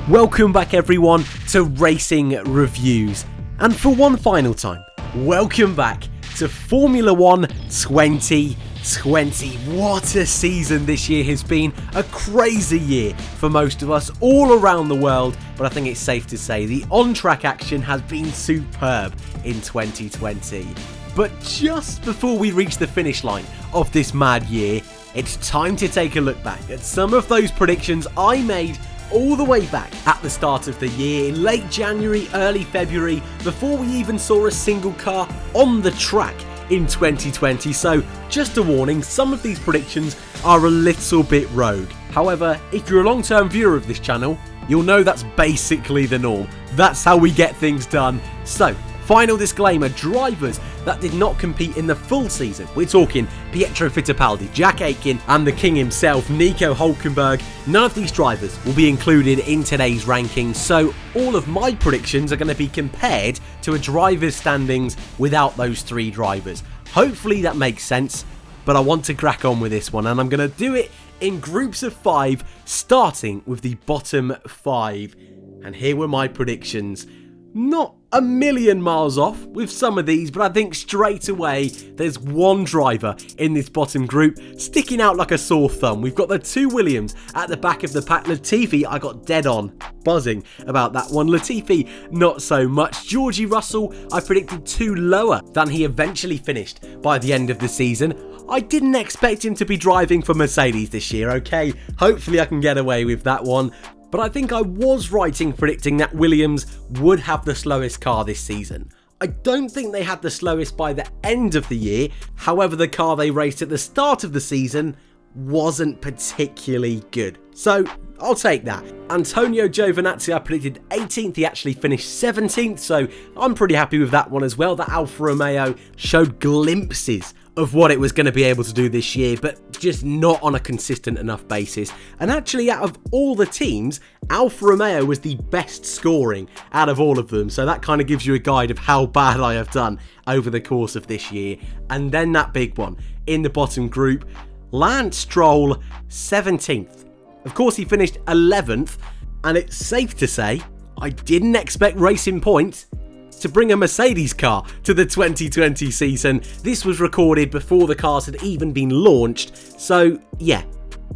Welcome back everyone to Racing Reviews, and for one final time, welcome back to Formula 1 2020. What a season this year has been, a crazy year for most of us all around the world, but I think it's safe to say the on-track action has been superb in 2020. But just before we reach the finish line of this mad year, it's time to take a look back at some of those predictions I made all the way back at the start of the year, in late January, early February, before we even saw a single car on the track in 2020. So just a warning, some of these predictions are a little bit rogue. However, if you're a long-term viewer of this channel, you'll know that's basically the norm. That's how we get things done. So, final disclaimer, drivers that did not compete in the full season, we're talking Pietro Fittipaldi, Jack Aitken and the king himself, Nico Hülkenberg, none of these drivers will be included in today's rankings, so all of my predictions are going to be compared to a driver's standings without those three drivers. Hopefully that makes sense, but I want to crack on with this one, and I'm going to do it in groups of 5, starting with the bottom 5. And here were my predictions. Not a million miles off with some of these, but I think straight away there's one driver in this bottom group sticking out like a sore thumb. We've got the two Williams at the back of the pack. Latifi, I got dead on, buzzing about that one. Latifi, not so much. Georgie Russell, I predicted 2 lower than he eventually finished by the end of the season. I didn't expect him to be driving for Mercedes this year, okay? Hopefully I can get away with that one. But I think I was right in predicting that Williams would have the slowest car this season. I don't think they had the slowest by the end of the year, however the car they raced at the start of the season wasn't particularly good. So I'll take that. Antonio Giovinazzi, I predicted 18th, he actually finished 17th, so I'm pretty happy with that one as well. That Alfa Romeo showed glimpses of what it was going to be able to do this year, but just not on a consistent enough basis. And actually, out of all the teams, Alfa Romeo was the best scoring out of all of them, so that kind of gives you a guide of how bad I have done over the course of this year. And then that big one in the bottom group, Lance Stroll, 17th. Of course, he finished 11th, and it's safe to say I didn't expect Racing Point to bring a Mercedes car to the 2020 season. This was recorded before the cars had even been launched, so yeah,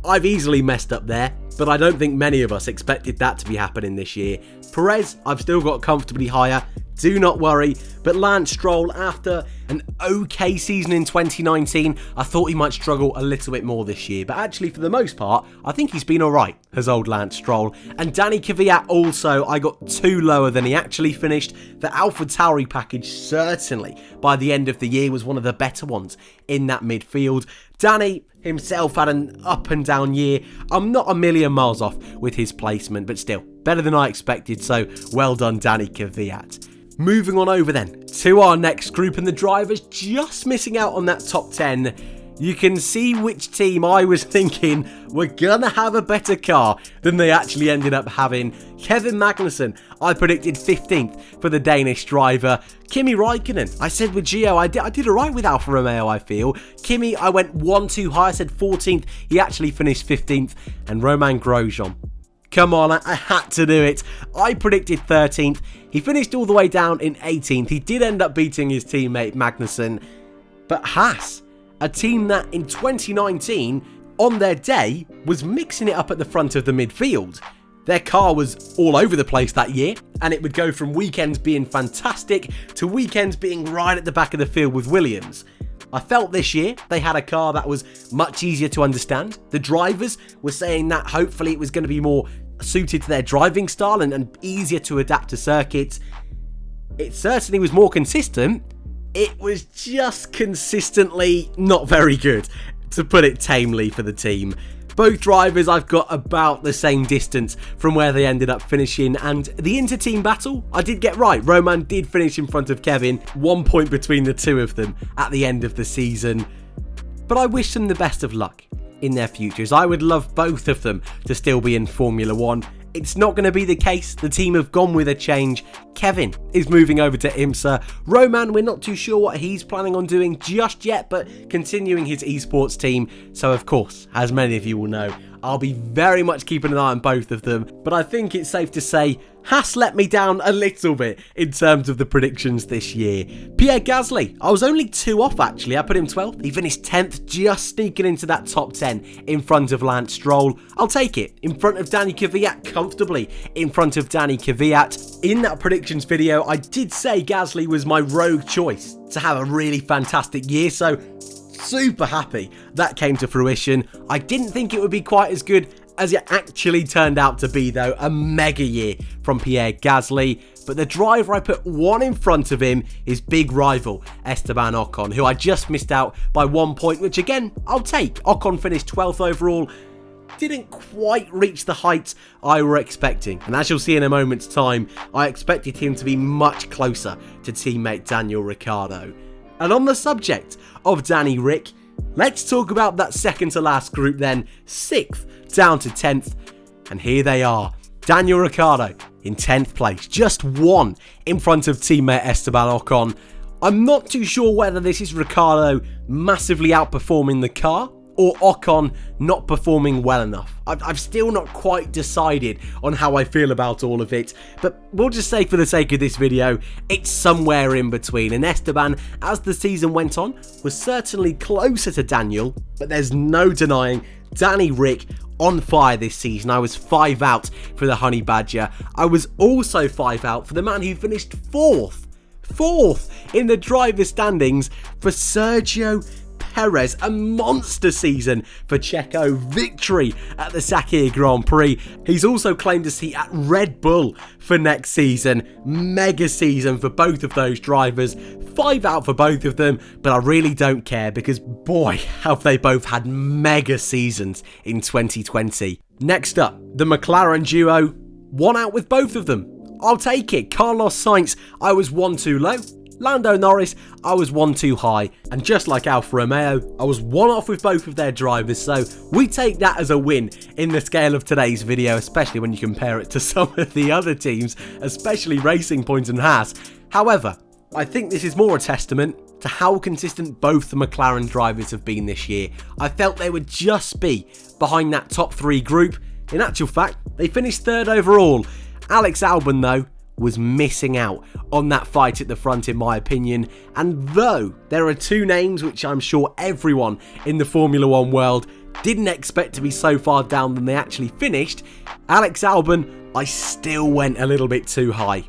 I've easily messed up there, but I don't think many of us expected that to be happening this year. Perez, I've still got comfortably higher, do not worry, but Lance Stroll, after an okay season in 2019, I thought he might struggle a little bit more this year, but actually for the most part, I think he's been alright, has old Lance Stroll. And Danny Kvyat also, I got 2 lower than he actually finished. The AlphaTauri package certainly, by the end of the year, was one of the better ones in that midfield. Danny himself had an up and down year. I'm not a million miles off with his placement, but still, better than I expected, so well done Danny Kvyat. Moving on over then to our next group, and the drivers just missing out on that top 10. You can see which team I was thinking were gonna have a better car than they actually ended up having. Kevin Magnussen, I predicted 15th for the Danish driver. Kimi Räikkönen, I said with Gio, I did alright with Alfa Romeo, I feel. Kimi, I went 1 too high, I said 14th, he actually finished 15th. And Romain Grosjean, come on, I had to do it. I predicted 13th. He finished all the way down in 18th. He did end up beating his teammate Magnussen. But Haas, a team that in 2019, on their day, was mixing it up at the front of the midfield. Their car was all over the place that year, and it would go from weekends being fantastic to weekends being right at the back of the field with Williams. I felt this year they had a car that was much easier to understand. The drivers were saying that hopefully it was going to be more suited to their driving style and easier to adapt to circuits. It certainly was more consistent. It was just consistently not very good, to put it tamely, for the team. Both drivers I've got about the same distance from where they ended up finishing, and the inter-team battle, I did get right. Roman did finish in front of Kevin, 1 point between the two of them at the end of the season. But I wish them the best of luck in their futures. I would love both of them to still be in Formula 1. It's not going to be the case. The team have gone with a change. Kevin is moving over to IMSA. Roman, we're not too sure what he's planning on doing just yet, but continuing his esports team. So of course, as many of you will know, I'll be very much keeping an eye on both of them, but I think it's safe to say Haas let me down a little bit in terms of the predictions this year. Pierre Gasly, I was only 2 off actually. I put him 12th. He finished 10th, just sneaking into that top 10 in front of Lance Stroll. I'll take it. In front of Danny Kvyat, comfortably in front of Danny Kvyat. In that predictions video, I did say Gasly was my rogue choice to have a really fantastic year, so super happy that came to fruition. I didn't think it would be quite as good as it actually turned out to be though. A mega year from Pierre Gasly, but the driver I put 1 in front of him is big rival Esteban Ocon, who I just missed out by 1 point, which again I'll take. Ocon finished 12th overall, didn't quite reach the heights I were expecting, and as you'll see in a moment's time, I expected him to be much closer to teammate Daniel Ricciardo. And on the subject of Danny Rick, let's talk about that second to last group then, 6th down to 10th, and here they are. Daniel Ricciardo in 10th place, just 1 in front of teammate Esteban Ocon. I'm not too sure whether this is Ricciardo massively outperforming the car or Ocon not performing well enough. I've still not quite decided on how I feel about all of it, but we'll just say for the sake of this video, it's somewhere in between. And Esteban, as the season went on, was certainly closer to Daniel, but there's no denying Danny Rick on fire this season. I was 5 out for the Honey Badger. I was also 5 out for the man who finished 4th in the driver's standings for Sergio Perez. A monster season for Checo, victory at the Sakhir Grand Prix. He's also claimed a seat at Red Bull for next season. Mega season for both of those drivers. 5 out for both of them, but I really don't care because boy, have they both had mega seasons in 2020. Next up, the McLaren duo, 1 out with both of them. I'll take it. Carlos Sainz, I was 1 too low. Lando Norris, I was 1 too high, and just like Alfa Romeo, I was 1 off with both of their drivers, so we take that as a win in the scale of today's video, especially when you compare it to some of the other teams, especially Racing Point and Haas. However, I think this is more a testament to how consistent both the McLaren drivers have been this year. I felt they would just be behind that top 3 group. In actual fact, they finished 3rd overall. Alex Albon, though, was missing out on that fight at the front in my opinion, and though there are 2 names which I'm sure everyone in the Formula 1 world didn't expect to be so far down than they actually finished, Alex Albon, I still went a little bit too high,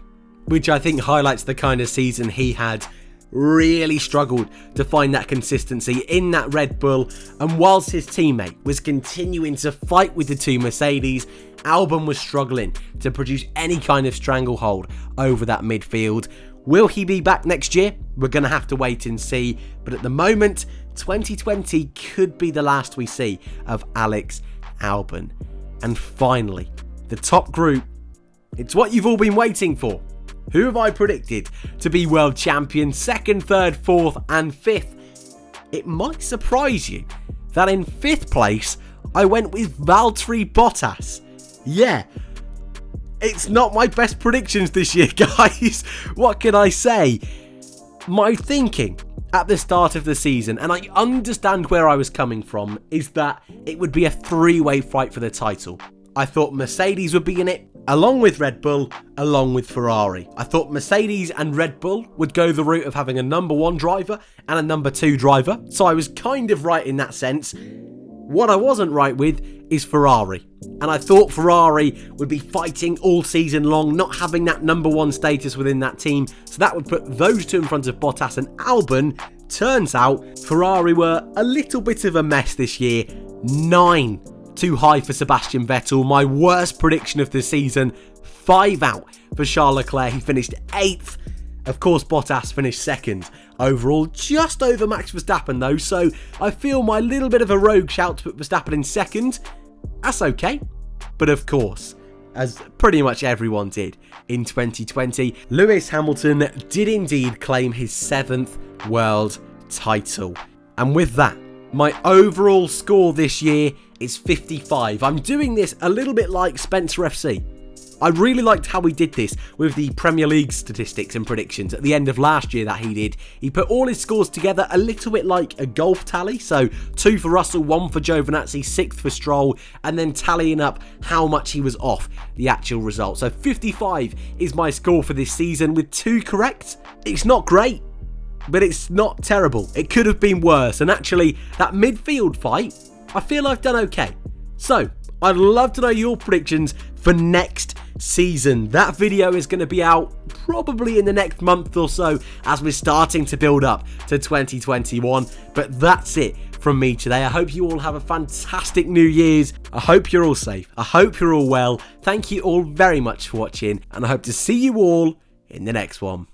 which I think highlights the kind of season he had. Really struggled to find that consistency in that Red Bull, and whilst his teammate was continuing to fight with the 2 Mercedes, Albon was struggling to produce any kind of stranglehold over that midfield. Will he be back next year? We're going to have to wait and see, but at the moment 2020 could be the last we see of Alex Albon. And finally, the top group, it's what you've all been waiting for. Who have I predicted to be world champion 2nd, 3rd, 4th and 5th? It might surprise you that in 5th place I went with Valtteri Bottas. Yeah, it's not my best predictions this year, guys. What can I say? My thinking at the start of the season, and I understand where I was coming from, is that it would be a 3-way fight for the title. I thought Mercedes would be in it, along with Red Bull, along with Ferrari. I thought Mercedes and Red Bull would go the route of having a number 1 driver and a number 2 driver, so I was kind of right in that sense. What I wasn't right with is Ferrari, and I thought Ferrari would be fighting all season long, not having that number 1 status within that team, so that would put those 2 in front of Bottas and Albon. Turns out Ferrari were a little bit of a mess this year. 9 too high for Sebastian Vettel, my worst prediction of the season. 5 out for Charles Leclerc, he finished 8th. Of course, Bottas finished 2nd overall, just over Max Verstappen though, so I feel my little bit of a rogue shout to put Verstappen in 2nd. That's okay, but of course, as pretty much everyone did in 2020, Lewis Hamilton did indeed claim his 7th world title. And with that, my overall score this year is 55. I'm doing this a little bit like Spencer FC. I really liked how he did this with the Premier League statistics and predictions at the end of last year that he did. He put all his scores together a little bit like a golf tally, so 2 for Russell, 1 for Giovinazzi, 6th for Stroll, and then tallying up how much he was off the actual result. So 55 is my score for this season with 2 correct. It's not great, but it's not terrible. It could have been worse, and actually that midfield fight, I feel I've done okay. So I'd love to know your predictions for next season. That video is going to be out probably in the next month or so as we're starting to build up to 2021. But that's it from me today. I hope you all have a fantastic New Year's. I hope you're all safe. I hope you're all well. Thank you all very much for watching, and I hope to see you all in the next one.